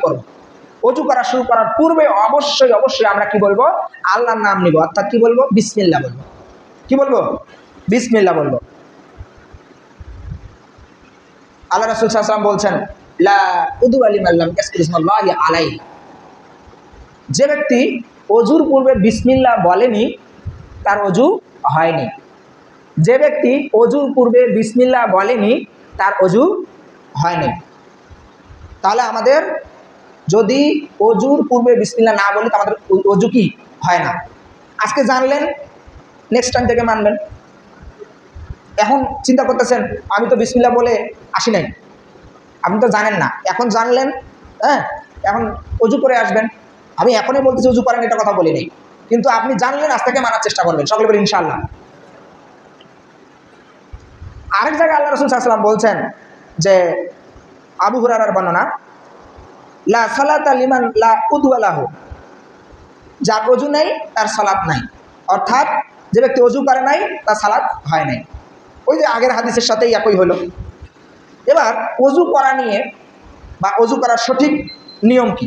করব। অজু করা শুরু করার পূর্বে অবশ্যই অবশ্যই আমরা কি বলবো? আল্লাহর নাম নিব, অর্থাৎ কি বলবো? বিসমিল্লাহ বলবো। কি বলবো? বিসমিল্লাহ বলবো। আল্লাহ রাসূল সাল্লাল্লাহু আলাইহি ওয়াসাল্লাম বলছেন, লা উদু লিমান লাম ইয়াজকুর ইসমাল্লাহি আলাইহি। যে ব্যক্তি অজুর পূর্বে বিসমিল্লাহ বলেনি তার অজু হয়নি। যে ব্যক্তি অজুর পূর্বে বিসমিল্লাহ বলেনি তার অজু হয়নি। তাহলে আমাদের যদি অজুর পূর্বে বিসমিল্লাহ না বলি তো আমাদের অজু কি হয় না। আজকে জানলেন, নেক্সট টাইম থেকে মানবেন। এখন চিন্তা করতেছেন আমি তো বিসমিল্লাহ বলে আসি নাই, আপনি তো জানেন না। এখন জানলেন, হ্যাঁ, এখন অজু করে আসবেন। আমি এখনই বলতেছি অজু করেন, এটা কথা বলি নাই, কিন্তু আপনি জানলেন, আজ থেকে মানার চেষ্টা করবেন। সকলে বলি ইনশাআল্লাহ। আরেক জায়গায় আল্লাহ রাসূল সাল্লাল্লাহু আলাইহি ওয়াসাল্লাম বলছেন যে, আবু হুরায়রার বর্ণনা, লা সালাতা লিমান লা উযু লাহু, যার অজু নেই তার সালাত নাই। অর্থাৎ যে ব্যক্তি অজু করে নাই তার সালাত হয় নাই। ওই যে আগের হাদিসের সাথেই একই হলো। এবার অজু করা নিয়ে বা অজু করার সঠিক নিয়ম কি?